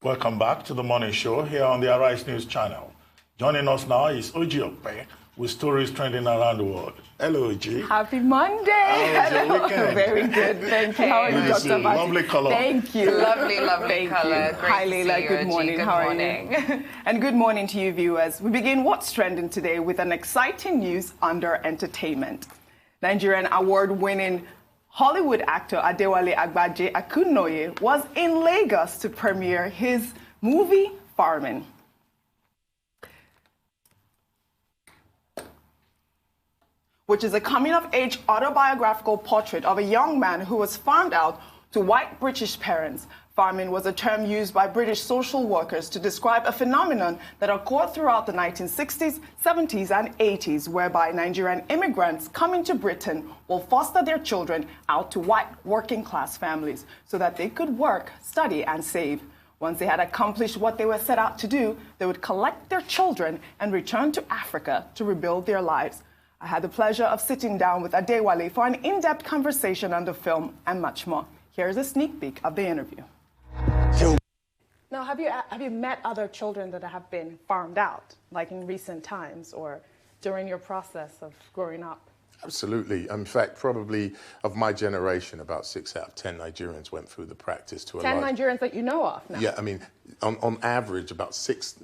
Welcome back to the morning show here on the Arise News channel. Joining us now is Ojy Okpe with stories trending around the world. Hello, Ojy. Happy Monday. How was your weekend? Very good, thank you. How are you, Dr. Bati? Lovely color. Thank you. Lovely color. Great Hi, Leila. Good morning. Good How morning. are you? And good morning to you, viewers. We begin What's Trending today with an exciting news under entertainment. Nigerian award-winning Hollywood actor Adewale Agbaje Akinnuoye was in Lagos to premiere his movie Farming. Which is a coming-of-age autobiographical portrait of a young man who was farmed out to white British parents. Farming was a term used by British social workers to describe a phenomenon that occurred throughout the 1960s, 70s, and 80s, whereby Nigerian immigrants coming to Britain will foster their children out to white working-class families so that they could work, study, and save. Once they had accomplished what they were set out to do, they would collect their children and return to Africa to rebuild their lives. I had the pleasure of sitting down with Adewale for an in-depth conversation on the film and much more. Here's a sneak peek of the interview. Now, have you met other children that have been farmed out, like in recent times or during your process of growing up? Absolutely. In fact, probably of my generation, about 6 out of 10 Nigerians went through the practice to a 10 Nigerians that you know of now? Yeah, I mean, on average, about 6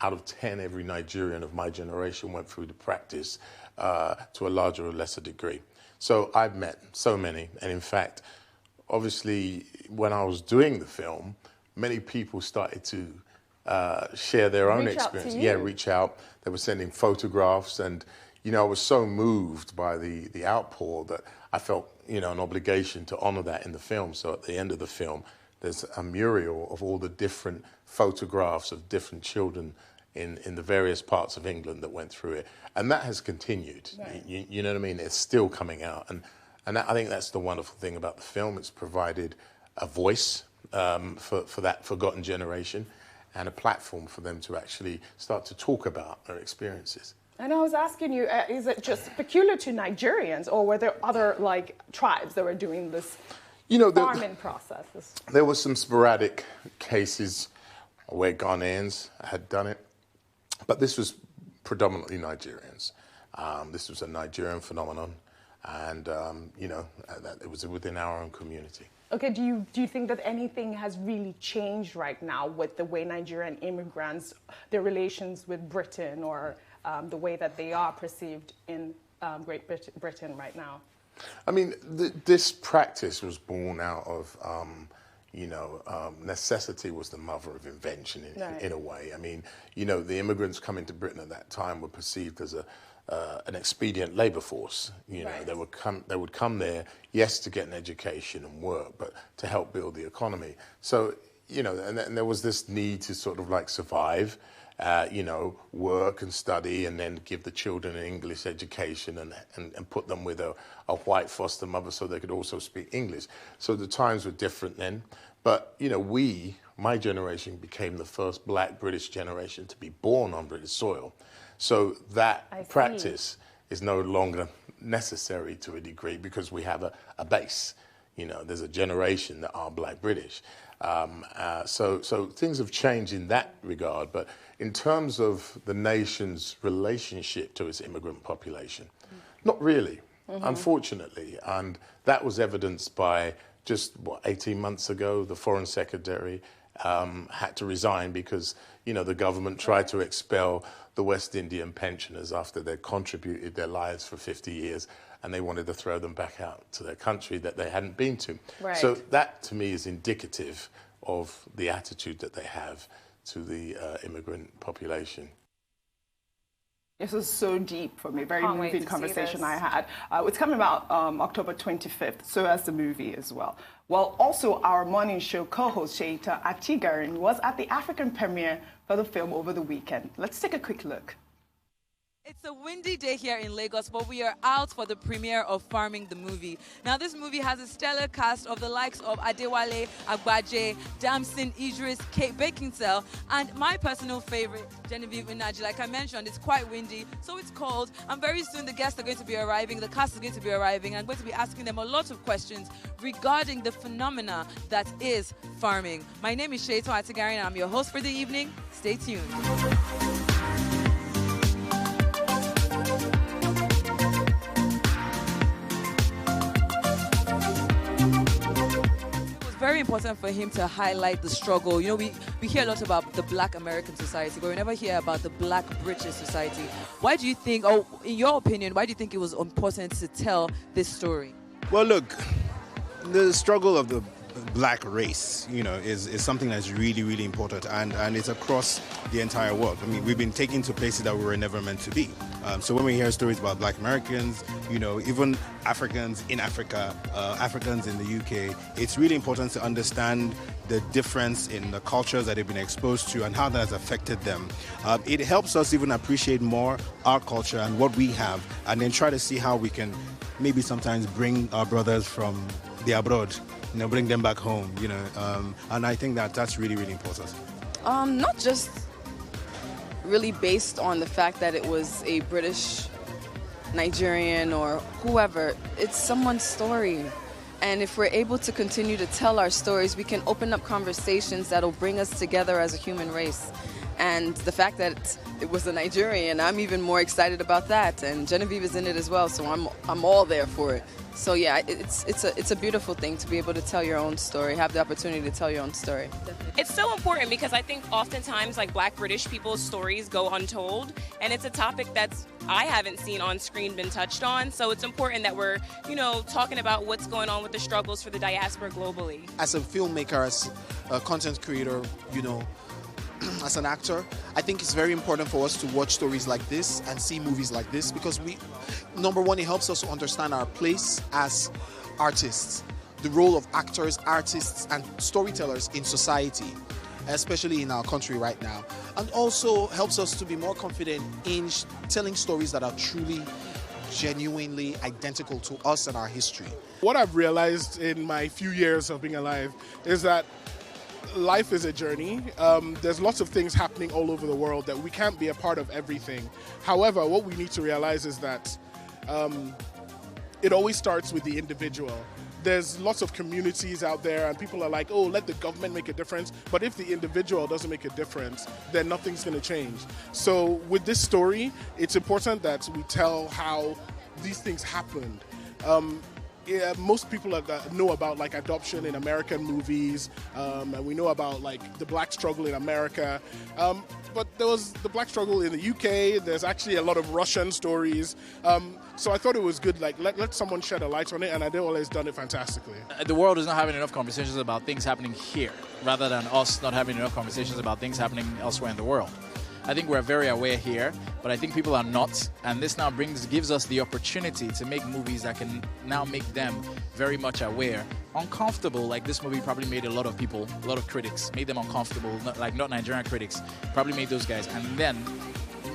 out of 10 every Nigerian of my generation went through the practice to a larger or lesser degree. So I've met so many, and in fact, obviously, when I was doing the film, many people started to share their own experience. Yeah, reach out. They were sending photographs, and I was so moved by the outpour that I felt an obligation to honor that in the film. So at the end of the film, there's a mural of all the different photographs of different children in the various parts of England that went through it, and that has continued. Right. You know what I mean? It's still coming out, and I think that's the wonderful thing about the film. It's provided a voice for that forgotten generation and a platform for them to actually start to talk about their experiences. And I was asking you, is it just peculiar to Nigerians, or were there other tribes that were doing this farming process? There were some sporadic cases where Ghanaians had done it, but this was predominantly Nigerians. This was a Nigerian phenomenon, and it was within our own community. Okay, do you think that anything has really changed right now with the way Nigerian immigrants, their relations with Britain, or the way that they are perceived in Great Britain right now? I mean, this practice was born out of, necessity was the mother of invention in a way. I mean, the immigrants coming to Britain at that time were perceived as an expedient labor force. Right. They would come there, yes, to get an education and work, but to help build the economy. So, and there was this need to sort of survive, work and study, and then give the children an English education and put them with a white foster mother so they could also speak English. So the times were different then. But, my generation became the first black British generation to be born on British soil. So that practice is no longer necessary to a degree because we have a base. There's a generation that are black British. So things have changed in that regard. But in terms of the nation's relationship to its immigrant population, not really, unfortunately. And that was evidenced by just, 18 months ago, the Foreign Secretary had to resign because, the government tried to expel the West Indian pensioners after they'd contributed their lives for 50 years, and they wanted to throw them back out to their country that they hadn't been to. Right. So that, to me, is indicative of the attitude that they have to the immigrant population. This was so deep for me, very moving conversation I had. It's coming out October 25th, so as the movie as well. Well, also our morning show co-host Sheita Atigarin was at the African premiere for the film over the weekend. Let's take a quick look. It's a windy day here in Lagos, but we are out for the premiere of Farming the Movie. Now, this movie has a stellar cast of the likes of Adewale Agbaje, Damson Idris, Kate Beckinsale, and my personal favorite, Genevieve Nnaji. Like I mentioned, it's quite windy, so it's cold, and very soon the guests are going to be arriving, the cast is going to be arriving, and I'm going to be asking them a lot of questions regarding the phenomena that is farming. My name is Sheto Atigari, and I'm your host for the evening. Stay tuned. Very important for him to highlight the struggle. You know, we hear a lot about the Black American society, but we never hear about the Black British society. Why do you think, or in your opinion, why do you think it was important to tell this story? Well, look, the struggle of the Black race, you know, is something that's really, really important, and it's across the entire world. I mean, we've been taken to places that we were never meant to be. So when we hear stories about Black Americans, you know, even Africans in Africa, Africans in the UK, it's really important to understand the difference in the cultures that they've been exposed to and how that has affected them. It helps us even appreciate more our culture and what we have, and then try to see how we can maybe sometimes bring our brothers from the abroad, you know, bring them back home, you know, and I think that that's really, really important. Not just really based on the fact that it was a British, Nigerian, or whoever. It's someone's story. And if we're able to continue to tell our stories, we can open up conversations that'll bring us together as a human race. And the fact that it was a Nigerian, I'm even more excited about that. And Genevieve is in it as well, so I'm all there for it. So yeah, it's a beautiful thing to be able to tell your own story, have the opportunity to tell your own story. It's so important because I think oftentimes like Black British people's stories go untold, and it's a topic that's I haven't seen on screen been touched on. So it's important that we're, you know, talking about what's going on with the struggles for the diaspora globally. As a filmmaker, as a content creator, you know, as an actor, I think it's very important for us to watch stories like this and see movies like this because number one, it helps us to understand our place as artists, the role of actors, artists, and storytellers in society, especially in our country right now, and also helps us to be more confident in telling stories that are truly, genuinely identical to us and our history. What I've realized in my few years of being alive is that life is a journey. There's lots of things happening all over the world that we can't be a part of everything. However, what we need to realize is that it always starts with the individual. There's lots of communities out there and people are like, oh, let the government make a difference. But if the individual doesn't make a difference, then nothing's going to change. So with this story, it's important that we tell how these things happened. Yeah, most people know about like adoption in American movies, and we know about like the Black struggle in America. But there was the Black struggle in the UK. There's actually a lot of Russian stories. So I thought it was good, like let someone shed a light on it, and Adewale has done it fantastically. The world is not having enough conversations about things happening here, rather than us not having enough conversations about things happening elsewhere in the world. I think we're very aware here, but I think people are not, and this now gives us the opportunity to make movies that can now make them very much aware. Uncomfortable, like this movie probably made a lot of people, a lot of critics, made them uncomfortable, not Nigerian critics, probably made those guys, and then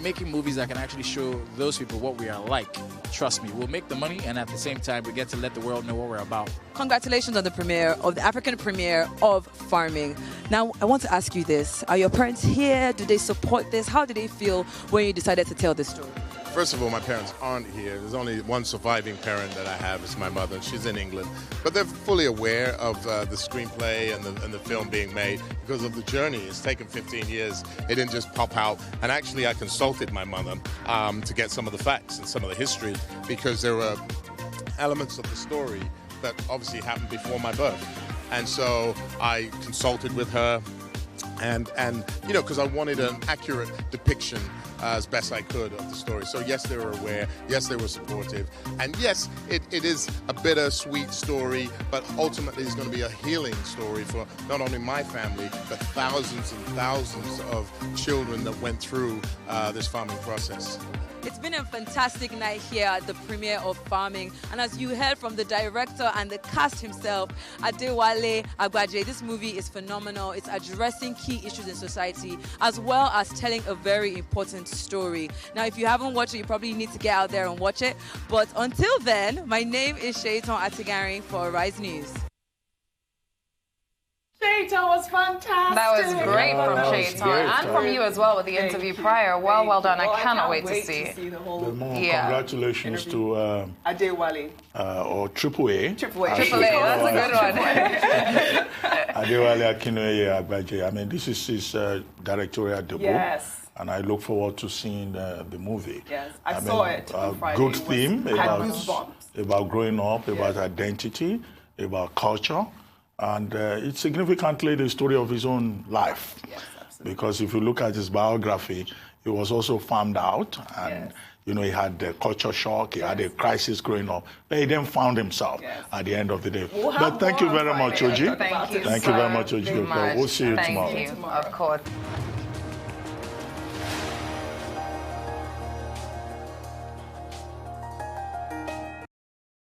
making movies that can actually show those people what we are like. Trust me, we'll make the money, and at the same time, we get to let the world know what we're about. Congratulations on the premiere of the African premiere of Farming. Now, I want to ask you this. Are your parents here? Do they support this? How do they feel when you decided to tell this story? First of all, my parents aren't here. There's only one surviving parent that I have. It's my mother. She's in England. But they're fully aware of the screenplay and the film being made because of the journey. It's taken 15 years. It didn't just pop out. And actually, I consulted my mother to get some of the facts and some of the history because there were elements of the story that obviously happened before my birth. And so I consulted with her and you know, because I wanted an accurate depiction as best I could of the story. So yes, they were aware. Yes, they were supportive. And yes, it is a bittersweet story, but ultimately it's going to be a healing story for not only my family, but thousands and thousands of children that went through this farming process. It's been a fantastic night here at the premiere of Farming. And as you heard from the director and the cast himself, Adewale Agbaje, this movie is phenomenal. It's addressing key issues in society as well as telling a very important story. Now, if you haven't watched it, you probably need to get out there and watch it. But until then, my name is Shaitan Atigari for Rise News. Shaitan was fantastic. That was great from Shaitan and from you as well with the interview prior. Well done. I cannot wait to see it. Congratulations to Adewale. Or Triple A. Triple A, that's a good one. Adewale Akninnuoye Agbaje. I mean, this is his directorial debut. Yes. And I look forward to seeing the movie. Yes, I saw it on Friday. Good theme about growing up, about identity, about culture. And it's significantly the story of his own life. Yes, absolutely. Because if you look at his biography, he was also farmed out. And, you know, he had the culture shock. He had a crisis growing up. But he then found himself at the end of the day. But thank you very much, Ojy. Thank you very much, Ojy. We'll see you tomorrow. Thank you, of course.